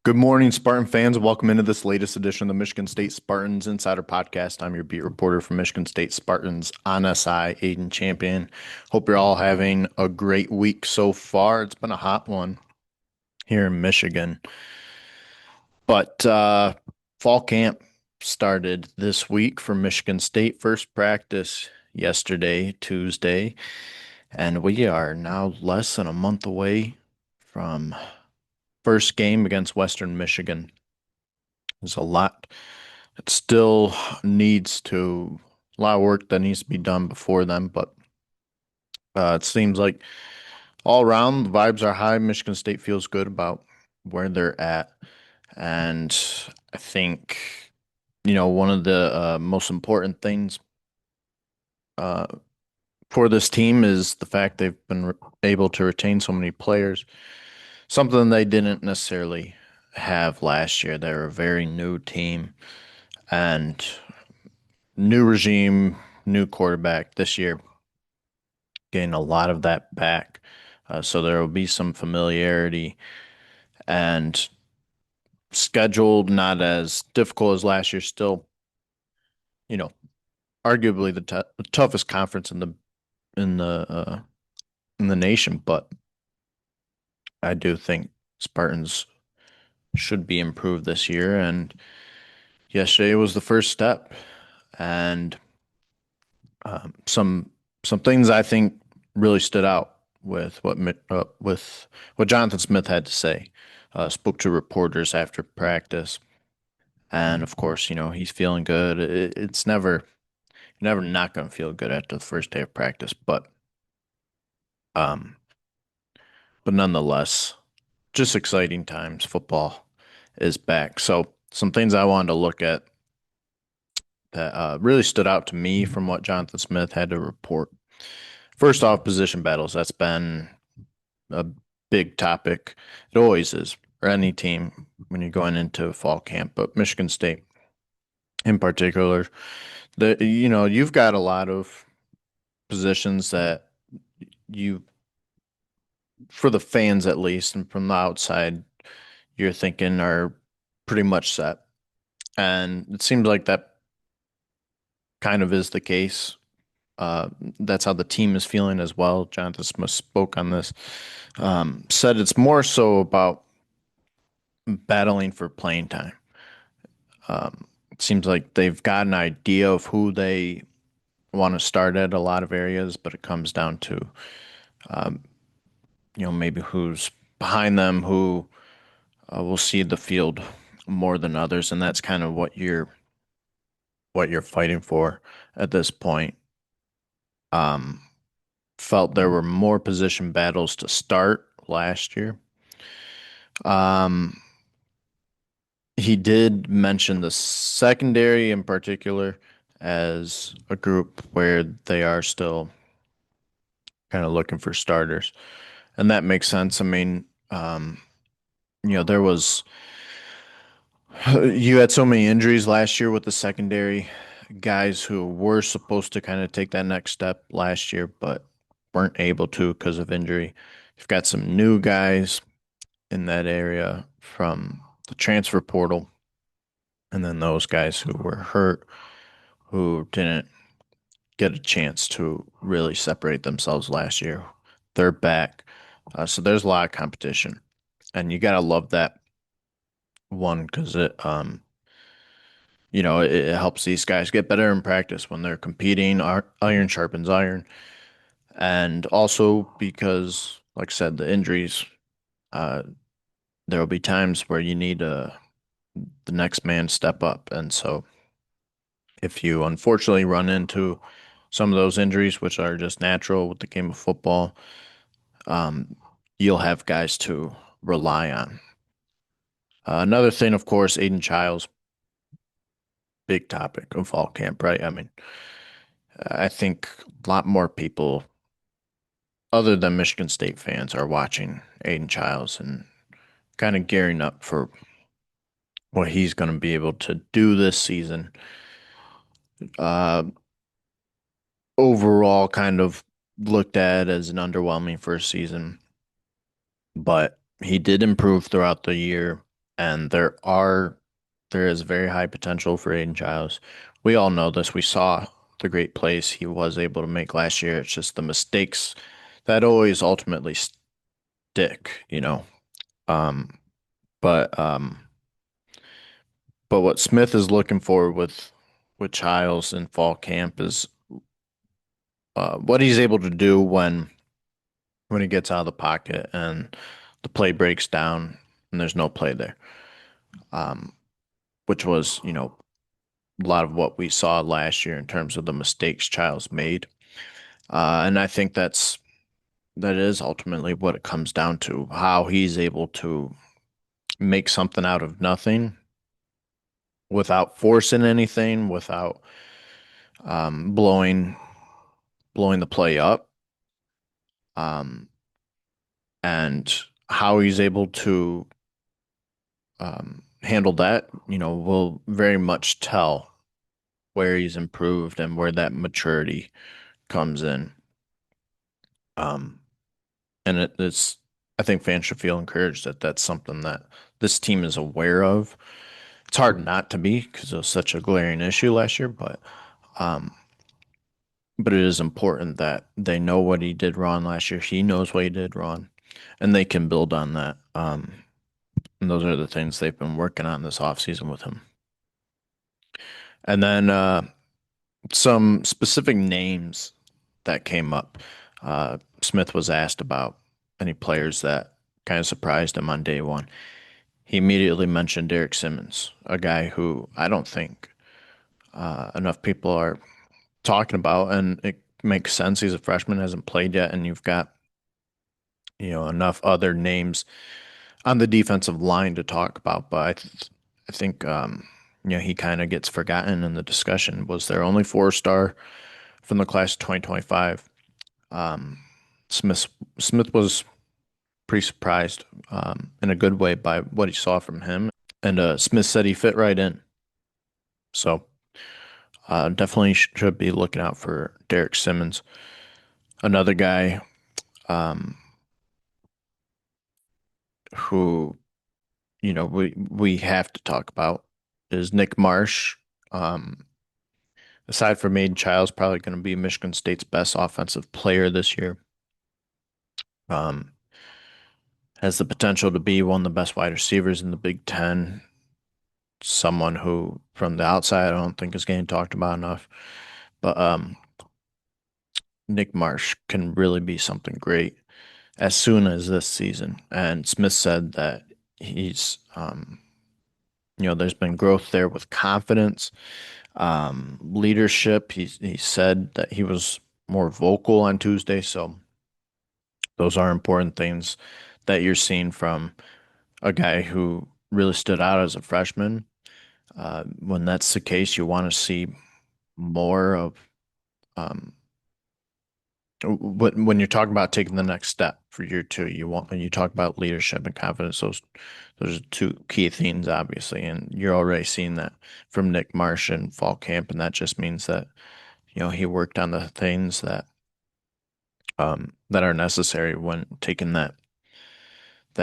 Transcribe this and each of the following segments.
Good morning, Spartan fans. Welcome into this latest edition of the Michigan State Spartans Insider Podcast. I'm your beat reporter for Michigan State Spartans on SI, Aidan Champion. Hope you're all having a great week so far. It's been a hot one here in Michigan. But fall camp started this week for Michigan State. First practice yesterday, Tuesday, and we are now less than a month away from first game against Western Michigan. There's a lot it still needs to a lot of work that needs to be done before then, but it seems like all around the vibes are high. Michigan State feels good about where they're at, and I think one of the most important things uh, for this team is the fact they've been able to retain so many players. Something they didn't necessarily have last year. They're a very new team and new regime, new quarterback this year, getting a lot of that back. So there will be some familiarity and scheduled not as difficult as last year. Still, you know, arguably the toughest conference in the uh, in the nation, but I do think Spartans should be improved this year. And yesterday was the first step, and some things I think really stood out with what Jonathan Smith had to say. Spoke to reporters after practice, and of course, he's feeling good. It's never not going to feel good after the first day of practice, um, but nonetheless, just exciting times. Football is back. So some things I wanted to look at that really stood out to me from what Jonathan Smith had to report. First off, position battles. That's been a big topic. It always is for any team when you're going into fall camp, but Michigan State in particular, you've got a lot of positions that you, for the fans at least, and from the outside, you're thinking are pretty much set. And it seems like that kind of is the case. Uh, that's how the team is feeling as well. Jonathan Smith spoke on this. Said it's more so about battling for playing time. It seems like they've got an idea of who they want to start at a lot of areas, but it comes down to, maybe who's behind them, who will see the field more than others, and that's kind of what you're fighting for at this point. Um, Felt there were more position battles to start last year. Um, he did mention the secondary in particular as a group where they are still kind of looking for starters, and that makes sense. I mean, there was you had so many injuries last year with the secondary guys who were supposed to kind of take that next step last year, but weren't able to because of injury. You've got some new guys in that area from the transfer portal, and then those guys who were hurt, who didn't get a chance to really separate themselves last year. They're back. So there's a lot of competition, and you gotta love that one because it helps these guys get better in practice when they're competing. Iron sharpens iron, and also because, like I said, the injuries. Uh, there will be times where you need the next man step up, and so if you unfortunately run into some of those injuries, which are just natural with the game of football, um, you'll have guys to rely on. Another thing, of course, Aiden Childs, big topic of fall camp, right? I mean, I think a lot more people other than Michigan State fans are watching Aiden Childs and kind of gearing up for what he's going to be able to do this season. Uh, Overall, kind of looked at as an underwhelming first season, but he did improve throughout the year. and there is very high potential for Aiden Childs. We all know this. We saw the great plays he was able to make last year. It's just the mistakes that always ultimately stick. Um, but um, but what Smith is looking for with Childs in fall camp is what he's able to do when he gets out of the pocket and the play breaks down and there's no play there. Um, which was, a lot of what we saw last year in terms of the mistakes Childs made. And I think that is ultimately what it comes down to, how he's able to make something out of nothing without forcing anything, without blowing the play up, um, and how he's able to handle that, will very much tell where he's improved and where that maturity comes in. Um, and it's I think fans should feel encouraged that that's something that this team is aware of. It's hard not to be because it was such a glaring issue last year, um, but it is important that they know what he did wrong last year. He knows what he did wrong, and they can build on that. And those are the things they've been working on this offseason with him. And then some specific names that came up. Smith was asked about any players that kind of surprised him on day one. He immediately mentioned Derrick Simmons, a guy who I don't think enough people are talking about, and it makes sense. He's a freshman, hasn't played yet, and you've got enough other names on the defensive line to talk about. But I think he kind of gets forgotten in the discussion. Was their only four-star from the class of 2025. Um, Smith Smith was pretty surprised in a good way by what he saw from him, and Smith said he fit right in. So definitely should be looking out for Derrick Simmons. Another guy um, who we have to talk about is Nick Marsh. Um, Aside from Aiden Childs, probably going to be Michigan State's best offensive player this year. Um, has the potential to be one of the best wide receivers in the Big Ten. Someone who, from the outside, I don't think is getting talked about enough. But Nick Marsh can really be something great as soon as this season. And Smith said that he's, there's been growth there with confidence, leadership. He said that he was more vocal on Tuesday. So those are important things that you're seeing from a guy who really stood out as a freshman. When that's the case, you want to see more of um, when you're talking about taking the next step for year two. When you talk about leadership and confidence, those are two key themes, obviously, and you're already seeing that from Nick Marsh in fall camp, and that just means that he worked on the things that are necessary when taking that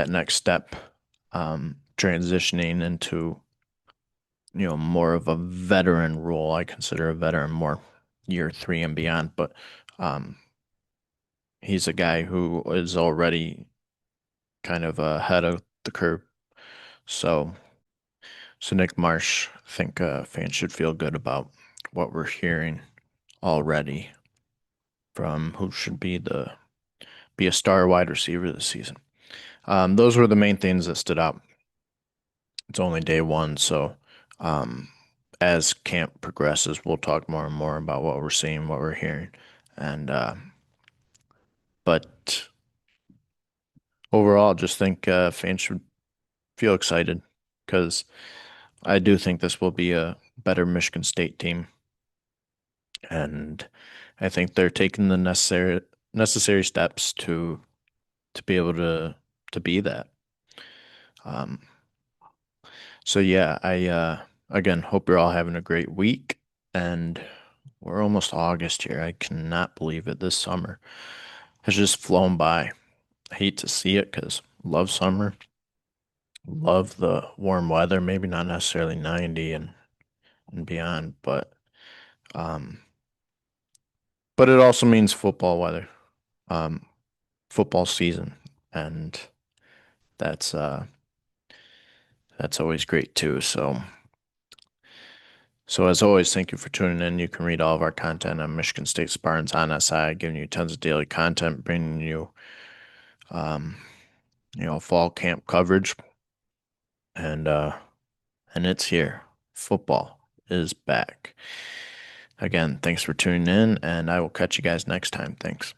next step, transitioning into more of a veteran role. I consider a veteran more year three and beyond, but um, he's a guy who is already kind of ahead of the curve. So, so Nick Marsh, I think fans should feel good about what we're hearing already from who should be a star wide receiver this season. Those were the main things that stood out. It's only day one, so um, as camp progresses, we'll talk more and more about what we're seeing, what we're hearing, and but overall, just think fans should feel excited because I do think this will be a better Michigan State team, and I think they're taking the necessary steps to be able to be that. Um, so yeah, I again hope you're all having a great week, and we're almost August here. I cannot believe it. This summer has just flown by. I hate to see it because love summer, Love the warm weather, maybe not necessarily 90 and beyond, um but it also means football weather. Um Football season, and that's uh that's always great too. So as always, thank you for tuning in. You can read all of our content on Michigan State Spartans on SI, giving you tons of daily content, bringing you um fall camp coverage, and uh and it's here. Football is back. Again, thanks for tuning in, and I will catch you guys next time. Thanks.